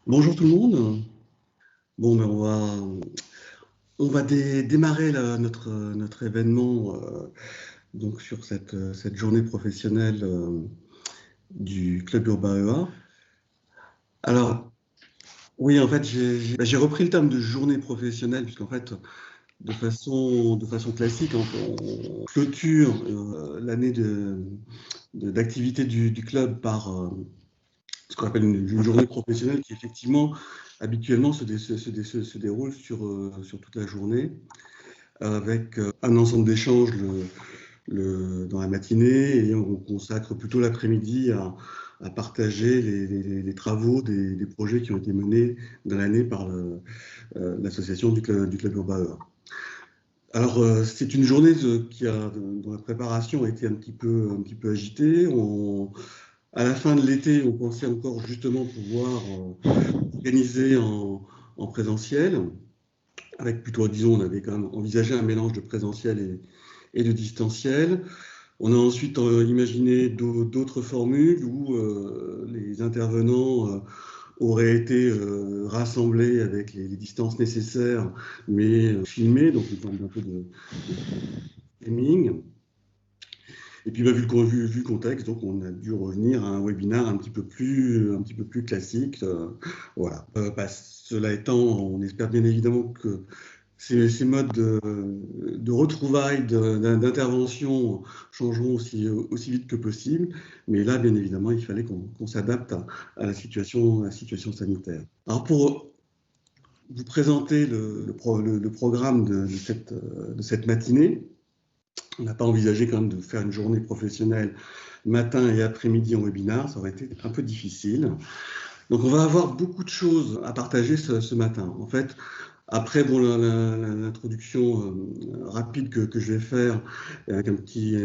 Bonjour tout le monde. Bon, mais on va démarrer notre événement donc sur cette journée professionnelle du Club Urbain EA. Alors, oui, en fait, j'ai repris le terme de journée professionnelle, puisqu'en fait, de façon classique, on clôture l'année d'activité du club par ce qu'on appelle une journée professionnelle qui, effectivement, habituellement se déroule sur toute la journée, avec un ensemble d'échanges dans la matinée, et on consacre plutôt l'après-midi à partager les travaux des projets qui ont été menés dans l'année par l'association du Club Urbain EA. Alors, c'est une journée dont la préparation a été un petit peu agitée. À la fin de l'été, on pensait encore justement pouvoir organiser en présentiel, avec plutôt, disons, on avait quand même envisagé un mélange de présentiel et de distanciel. On a ensuite imaginé d'autres formules où les intervenants auraient été rassemblés avec les distances nécessaires, mais filmés, donc une forme d'un peu de streaming. Et puis, bah, vu le contexte, donc on a dû revenir à un webinaire un petit peu plus classique. Voilà. Bah, cela étant, on espère bien évidemment que ces modes de retrouvailles, d'intervention changeront aussi vite que possible. Mais là, bien évidemment, il fallait qu'on s'adapte à la situation sanitaire. Alors, pour vous présenter le programme de cette matinée, on n'a pas envisagé quand même de faire une journée professionnelle matin et après-midi en webinaire, ça aurait été un peu difficile. Donc on va avoir beaucoup de choses à partager ce matin. En fait, après bon, l'introduction rapide que je vais faire, avec un petit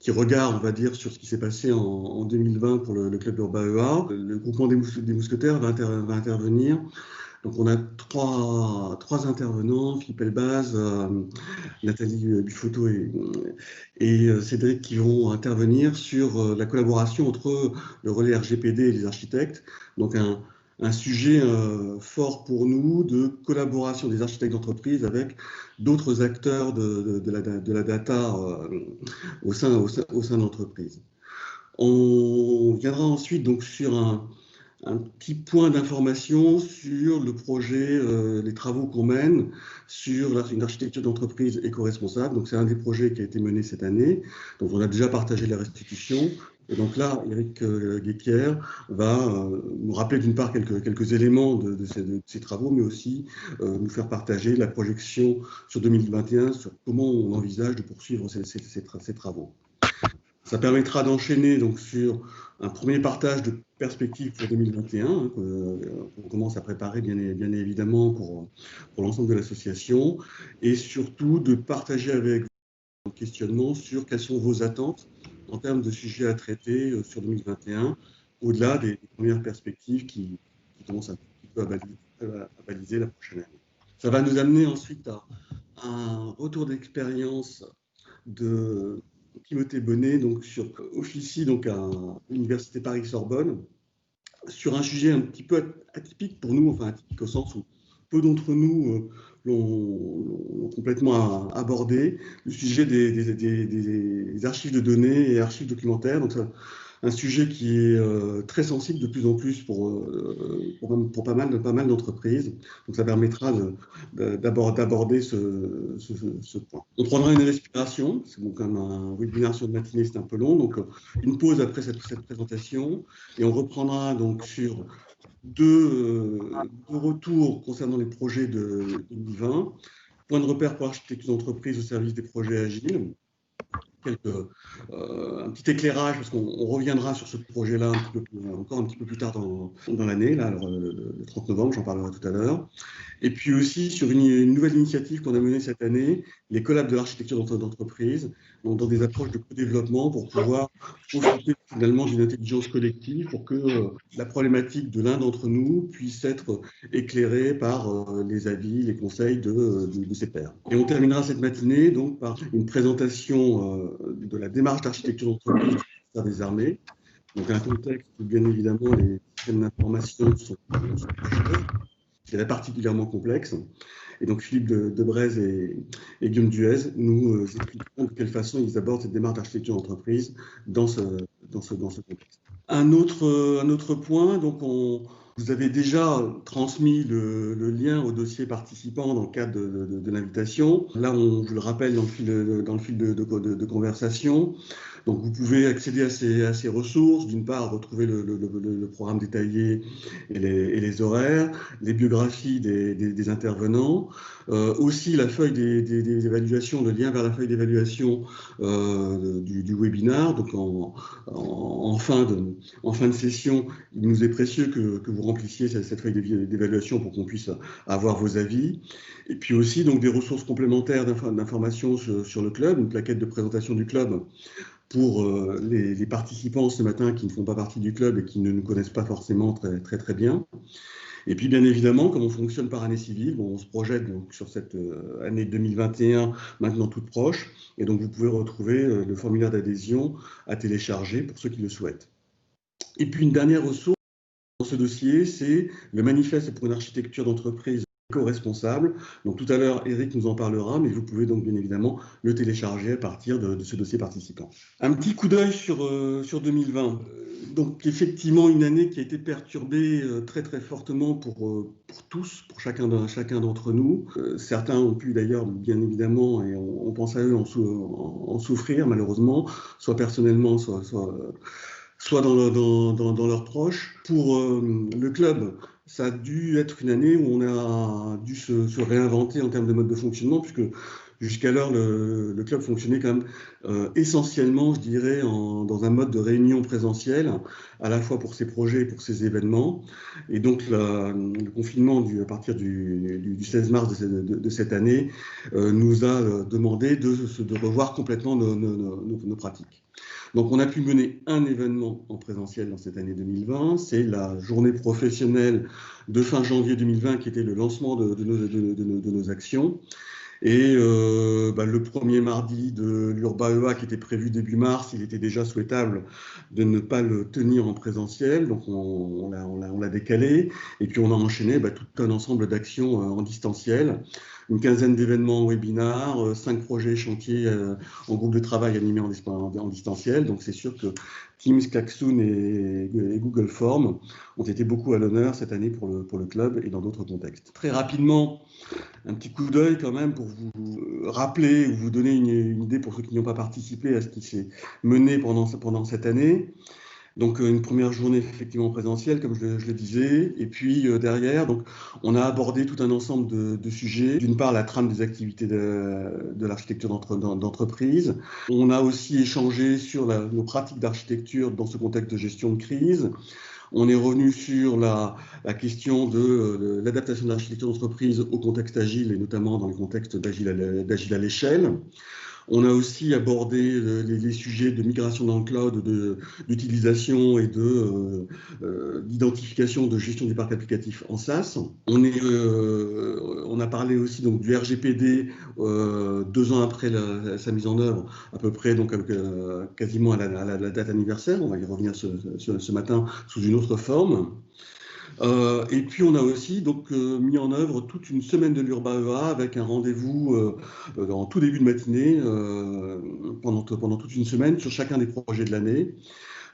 regard, on va dire, sur ce qui s'est passé en 2020 pour le Club Urbain EA, le groupement des Mousquetaires va intervenir. Donc on a trois intervenants, Philippe Elbaz, Nathalie Bufotto et Cédric, qui vont intervenir sur la collaboration entre le relais RGPD et les architectes. Donc un sujet fort pour nous de collaboration des architectes d'entreprise avec d'autres acteurs de la data au sein de l'entreprise. On viendra ensuite donc sur un petit point d'information sur le projet, les travaux qu'on mène sur une architecture d'entreprise éco-responsable. Donc, c'est un des projets qui a été mené cette année. Donc, on a déjà partagé la restitution. Et donc là, Eric Guéquière va nous rappeler d'une part quelques éléments de ces travaux, mais aussi nous faire partager la projection sur 2021, sur comment on envisage de poursuivre ces travaux. Ça permettra d'enchaîner donc sur un premier partage de perspectives pour 2021, qu'on commence à préparer bien évidemment pour l'ensemble de l'association, et surtout de partager avec vous un questionnement sur quelles sont vos attentes en termes de sujets à traiter sur 2021, au-delà des premières perspectives qui commencent un petit peu à baliser la prochaine année. Ça va nous amener ensuite à un retour d'expérience de Timothée Bonnet, donc officie donc à l'Université Paris-Sorbonne, sur un sujet un petit peu atypique pour nous, enfin atypique au sens où peu d'entre nous l'ont complètement abordé, le sujet des archives de données et archives documentaires. Donc, un sujet qui est très sensible de plus en plus pour pas mal d'entreprises. Donc ça permettra d'aborder ce point. On prendra une respiration, c'est bon, comme un webinaire sur une matinée, c'est un peu long, donc une pause après cette présentation, et on reprendra donc sur deux retours concernant les projets de 2020, point de repère pour l'architecture d'entreprise au service des projets agiles, un petit éclairage, parce qu'on reviendra sur ce projet-là encore un petit peu plus tard dans l'année, le 30 novembre, j'en parlerai tout à l'heure. Et puis aussi sur une nouvelle initiative qu'on a menée cette année, les collabs de l'architecture d'entreprise, dans des approches de co-développement pour pouvoir profiter finalement d'une intelligence collective pour que la problématique de l'un d'entre nous puisse être éclairée par les avis, les conseils de ses pairs. Et on terminera cette matinée donc par une présentation de la démarche d'architecture d'entreprise du ministère des Armées, Donc un contexte où bien évidemment les systèmes d'information sont c'est particulièrement complexe. Et donc Philippe Debrez et Guillaume Duez nous expliqueront de quelle façon ils abordent cette démarche d'architecture d'entreprise dans ce contexte. Un autre point, donc vous avez déjà transmis le lien au dossier participant dans le cadre de l'invitation. Là, on vous le rappelle dans le fil de conversation. Donc, vous pouvez accéder à ces ressources. D'une part, retrouver le programme détaillé et les horaires, les biographies des intervenants, aussi la feuille des évaluations, le lien vers la feuille d'évaluation du webinaire. Donc, en fin de session, il nous est précieux que vous remplissiez cette feuille d'évaluation pour qu'on puisse avoir vos avis. Et puis aussi donc, des ressources complémentaires d'informations sur le club, une plaquette de présentation du club pour les participants ce matin qui ne font pas partie du club et qui ne nous connaissent pas forcément très bien. Et puis bien évidemment, comme on fonctionne par année civile, on se projette donc sur cette année 2021 maintenant toute proche, et donc vous pouvez retrouver le formulaire d'adhésion à télécharger pour ceux qui le souhaitent. Et puis une dernière ressource dans ce dossier, c'est le manifeste pour une architecture d'entreprise éco-responsable. Donc tout à l'heure, Eric nous en parlera, mais vous pouvez donc bien évidemment le télécharger à partir de ce dossier participant. Un petit coup d'œil sur 2020. Donc effectivement, une année qui a été perturbée très fortement pour tous, pour chacun d'entre nous. Certains ont pu d'ailleurs, bien évidemment, et on pense à eux, en souffrir malheureusement, soit personnellement, soit dans leurs proches. Pour le club, ça a dû être une année où on a dû se réinventer en termes de mode de fonctionnement, puisque jusqu'alors, le club fonctionnait quand même essentiellement, je dirais, dans un mode de réunion présentielle, à la fois pour ses projets et pour ses événements. Et donc, le confinement à partir du 16 mars de cette année nous a demandé de revoir complètement nos pratiques. Donc, on a pu mener un événement en présentiel dans cette année 2020. C'est la journée professionnelle de fin janvier 2020 qui était le lancement de nos actions. Et le premier mardi de l'Urba-EA qui était prévu début mars, il était déjà souhaitable de ne pas le tenir en présentiel, donc on l'a décalé. Et puis on a enchaîné tout un ensemble d'actions en distanciel, une quinzaine d'événements webinaires, 5 projets chantiers en groupe de travail animés en distanciel. Donc c'est sûr que Teams, Klaxoon et Google Forms ont été beaucoup à l'honneur cette année pour le club et dans d'autres contextes. Très rapidement, un petit coup d'œil quand même pour vous rappeler ou vous donner une idée pour ceux qui n'y ont pas participé à ce qui s'est mené pendant cette année. Donc une première journée effectivement présentielle, comme je le disais, et puis derrière, donc, on a abordé tout un ensemble de sujets. D'une part, la trame des activités de l'architecture d'entreprise. On a aussi échangé sur nos pratiques d'architecture dans ce contexte de gestion de crise. On est revenu sur la question de l'adaptation de l'architecture d'entreprise au contexte agile et notamment dans le contexte d'agile à l'échelle. On a aussi abordé les sujets de migration dans le cloud, d'utilisation et d'identification de gestion des parcs applicatifs en SaaS. On a parlé aussi donc, du RGPD 2 ans après sa mise en œuvre, à peu près donc, quasiment à la date anniversaire. On va y revenir ce matin sous une autre forme. Et puis on a aussi donc mis en œuvre toute une semaine de l'Urba-EA avec un rendez-vous en tout début de matinée pendant toute une semaine sur chacun des projets de l'année.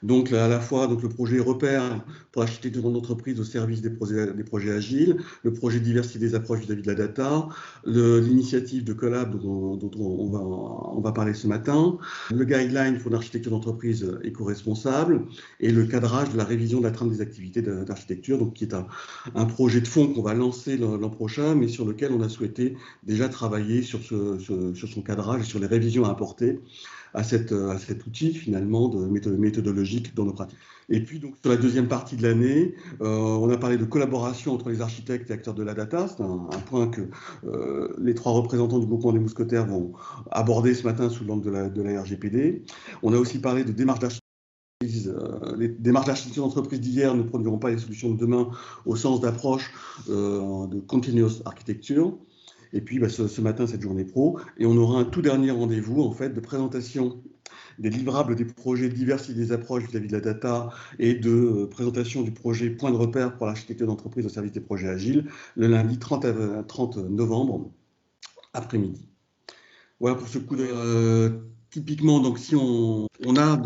Donc à la fois donc, le projet repère pour l'architecture d'entreprise au service des projets agiles, le projet diversité des approches vis-à-vis de la data, l'initiative de collab dont on va parler ce matin, le guideline pour l'architecture d'entreprise éco-responsable et le cadrage de la révision de la trame des activités d'architecture, donc qui est un projet de fond qu'on va lancer l'an prochain, mais sur lequel on a souhaité déjà travailler sur son cadrage et sur les révisions à apporter à cet outil finalement méthodologique dans nos pratiques. Et puis donc sur la deuxième partie de l'année, on a parlé de collaboration entre les architectes et acteurs de la data. C'est un point que les 3 représentants du groupement des mousquetaires vont aborder ce matin sous l'angle de la RGPD. On a aussi parlé de démarches d'architecture. Les démarches d'architecture d'entreprise d'hier ne produiront pas les solutions de demain au sens d'approche de continuous architecture. Et puis ce matin, cette journée pro, et on aura un tout dernier rendez-vous en fait de présentation des livrables des projets divers et des approches vis-à-vis de la data et de présentation du projet point de repère pour l'architecture d'entreprise au service des projets agiles, le lundi 30 novembre après-midi. Voilà pour ce coup d'œil. Typiquement, donc si on a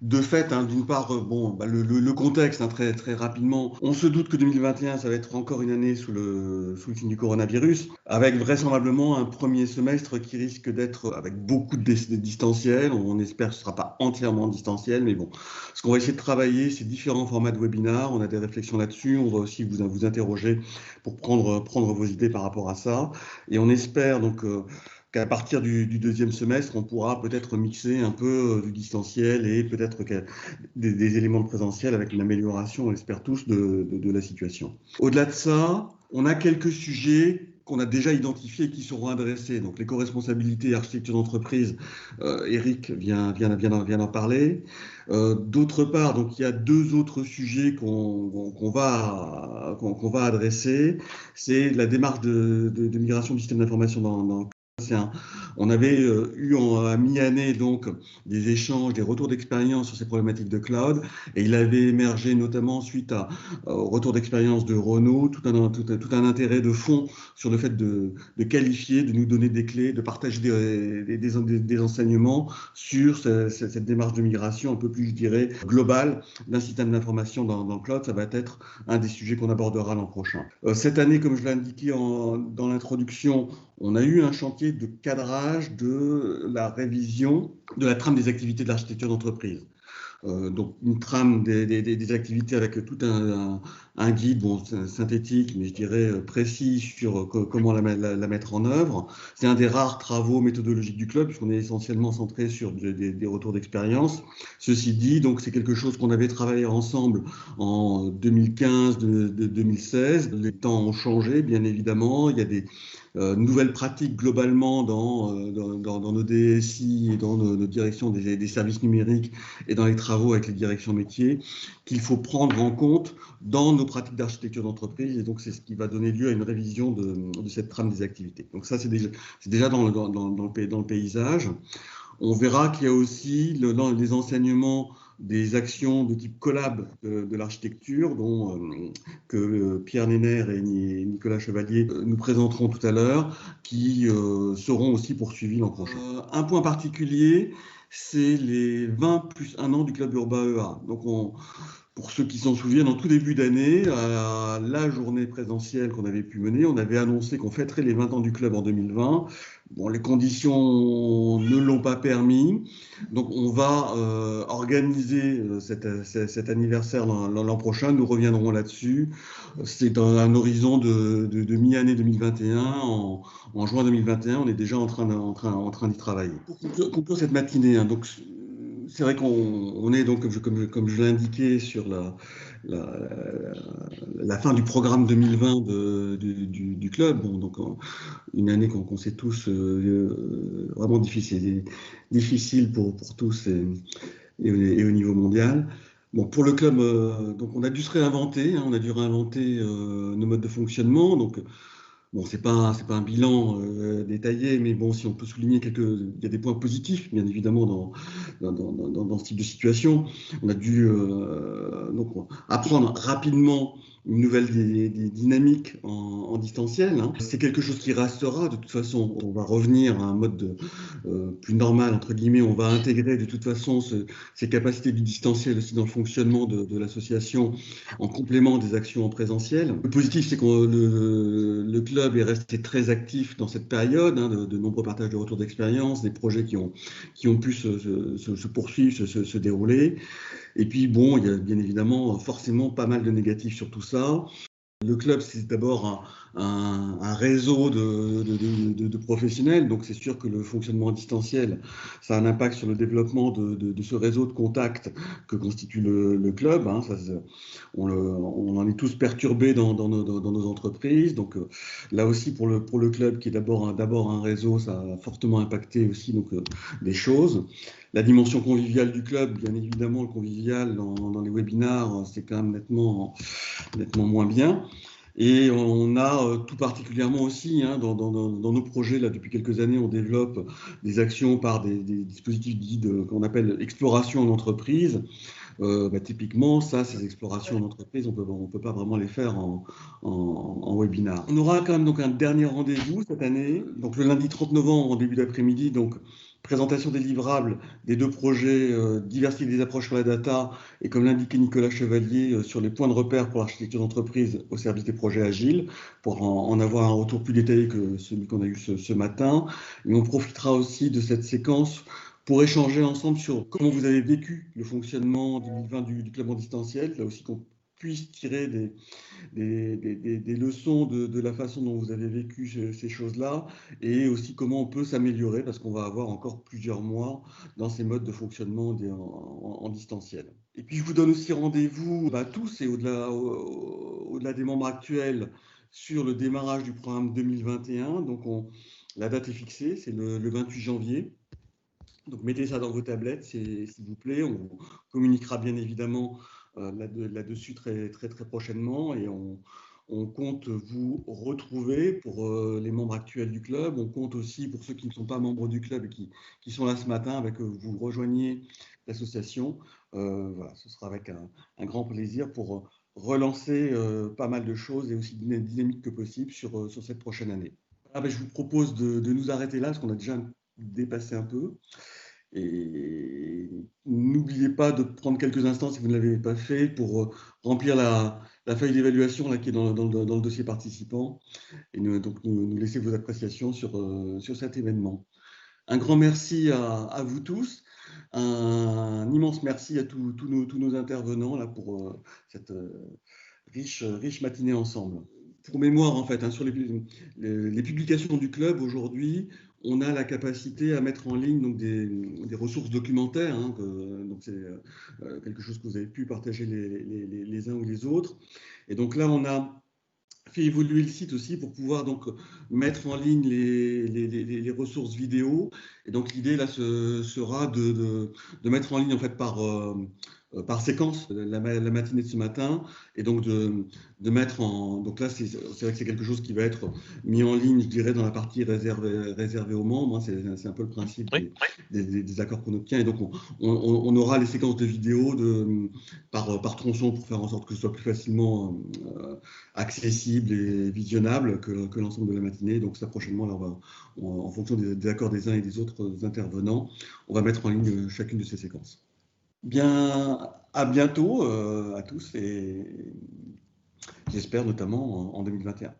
de fait, hein, d'une part, le contexte, hein, très, très rapidement, on se doute que 2021, ça va être encore une année sous le signe du coronavirus, avec vraisemblablement un premier semestre qui risque d'être avec beaucoup de distanciel. On espère que ce ne sera pas entièrement distanciel, mais bon, ce qu'on va essayer de travailler, c'est différents formats de webinaires. On a des réflexions là-dessus. On va aussi vous interroger pour prendre vos idées par rapport à ça. Et on espère donc qu'à partir du deuxième semestre, on pourra peut-être mixer un peu du distanciel et peut-être des éléments de présentiel avec une amélioration, on l'espère tous, de la situation. Au-delà de ça, on a quelques sujets qu'on a déjà identifiés et qui seront adressés. Donc les co-responsabilités et architecture d'entreprise, Eric vient d'en parler. D'autre part, donc il y a deux autres sujets qu'on va adresser. C'est la démarche de migration du système d'information dans on avait eu à mi-année donc des échanges, des retours d'expérience sur ces problématiques de cloud, et il avait émergé notamment suite au retour d'expérience de Renault tout un intérêt de fond sur le fait de qualifier, de nous donner des clés, de partager des enseignements sur cette démarche de migration un peu plus, je dirais, globale d'un système d'information dans le cloud. Ça va être un des sujets qu'on abordera l'an prochain. Cette année, comme je l'ai indiqué dans l'introduction, on a eu un chantier de cadrage de la révision de la trame des activités de l'architecture d'entreprise. Donc une trame des activités avec tout un guide synthétique, mais je dirais précis sur comment la mettre en œuvre. C'est un des rares travaux méthodologiques du club, puisqu'on est essentiellement centré sur des retours d'expérience. Ceci dit, donc c'est quelque chose qu'on avait travaillé ensemble en 2015, 2016. Les temps ont changé, bien évidemment. Il y a des nouvelles pratiques globalement dans nos DSI et dans nos directions des services numériques et dans les travaux avec les directions métiers qu'il faut prendre en compte dans nos pratiques d'architecture d'entreprise, et donc c'est ce qui va donner lieu à une révision de cette trame des activités. Donc ça, c'est déjà dans le paysage. On verra qu'il y a aussi dans les enseignements des actions de type collab de l'architecture, dont que Pierre Néner et Nicolas Chevalier nous présenteront tout à l'heure, qui seront aussi poursuivis l'an prochain. Un point particulier, c'est les 20 plus 1 an du club Urbain EA. Donc pour ceux qui s'en souviennent, en tout début d'année, à la journée présentielle qu'on avait pu mener, on avait annoncé qu'on fêterait les 20 ans du club en 2020. Bon, les conditions ne l'ont pas permis. Donc, on va organiser cet anniversaire l'an prochain. Nous reviendrons là-dessus. C'est dans un horizon de mi-année 2021. En juin 2021, on est déjà en train d'y travailler. Pour conclure cette matinée, hein, donc, c'est vrai qu'on est donc, comme je l'ai indiqué, sur la fin du programme 2020 du club. Bon, donc une année qu'on sait tous vraiment difficile pour tous et au niveau mondial. Bon, pour le club, donc on a dû se réinventer, hein, on a dû réinventer nos modes de fonctionnement. Donc bon, c'est pas un bilan détaillé, mais bon, si on peut souligner il y a des points positifs, bien évidemment, dans ce type de situation. On a dû donc apprendre rapidement une nouvelle dynamique en distanciel. Hein. C'est quelque chose qui restera. De toute façon, on va revenir à un mode plus normal, entre guillemets. On va intégrer de toute façon ces capacités du distanciel aussi dans le fonctionnement de l'association en complément des actions en présentiel. Le positif, c'est que le club est resté très actif dans cette période, hein, de nombreux partages de retours d'expérience, des projets qui ont pu se poursuivre, se dérouler. Et puis, bon, il y a bien évidemment forcément pas mal de négatifs sur tout ça. Le club, c'est d'abord un réseau de professionnels, donc c'est sûr que le fonctionnement distanciel, ça a un impact sur le développement de ce réseau de contacts que constitue le club. Hein. On en est tous perturbés dans nos entreprises, donc là aussi pour le club qui est d'abord un réseau, ça a fortement impacté aussi donc, des choses. La dimension conviviale du club, bien évidemment, le convivial dans les webinaires, c'est quand même nettement moins bien. Et on a tout particulièrement aussi, hein, dans nos projets, là, depuis quelques années, on développe des actions par des dispositifs dits qu'on appelle exploration en entreprise. Typiquement, ces explorations en entreprise, on peut pas vraiment les faire en webinar. On aura quand même donc un dernier rendez-vous cette année, donc le lundi 30 novembre en début d'après-midi, donc présentation des livrables des deux projets, diversité des approches sur la data, et comme l'indiquait Nicolas Chevalier, sur les points de repère pour l'architecture d'entreprise au service des projets agiles, pour en avoir un retour plus détaillé que celui qu'on a eu ce matin. Et on profitera aussi de cette séquence pour échanger ensemble sur comment vous avez vécu le fonctionnement 2020 du club en distanciel, là aussi qu'on puisse tirer des leçons de la façon dont vous avez vécu ces choses-là, et aussi comment on peut s'améliorer, parce qu'on va avoir encore plusieurs mois dans ces modes de fonctionnement en distanciel. Et puis je vous donne aussi rendez-vous tous et au-delà des membres actuels sur le démarrage du programme 2021. Donc la date est fixée, c'est le 28 janvier. Donc mettez ça dans vos tablettes, s'il vous plaît. On communiquera bien évidemment là-dessus très prochainement, et on compte vous retrouver pour les membres actuels du club. On compte aussi pour ceux qui ne sont pas membres du club et qui sont là ce matin, avec vous rejoigniez l'association. Voilà, ce sera avec un grand plaisir pour relancer pas mal de choses et aussi dynamique que possible sur cette prochaine année. Je vous propose de nous arrêter là, parce qu'on a déjà dépassé un peu. Et n'oubliez pas de prendre quelques instants, si vous ne l'avez pas fait, pour remplir la feuille d'évaluation qui est dans le dossier participant, et donc nous laisser vos appréciations sur cet événement. Un grand merci à vous tous. Un immense merci à tous nos intervenants là, pour cette riche matinée ensemble. Pour mémoire, en fait, sur les publications du club aujourd'hui, on a la capacité à mettre en ligne donc des ressources documentaires. Donc c'est quelque chose que vous avez pu partager les uns ou les autres. Et donc là, on a fait évoluer le site aussi pour pouvoir donc mettre en ligne les ressources vidéo. Et donc l'idée là sera de mettre en ligne en fait par séquence la matinée de ce matin, et donc de mettre en... Donc là, c'est vrai que c'est quelque chose qui va être mis en ligne, je dirais, dans la partie réservée aux membres. C'est un peu le principe des accords qu'on obtient. Et donc, on aura les séquences de vidéos par tronçon, pour faire en sorte que ce soit plus facilement accessible et visionnable que l'ensemble de la matinée. Donc ça, prochainement, là, en fonction des accords des uns et des autres intervenants, on va mettre en ligne chacune de ces séquences. Bien, à bientôt à tous, et j'espère notamment en 2021.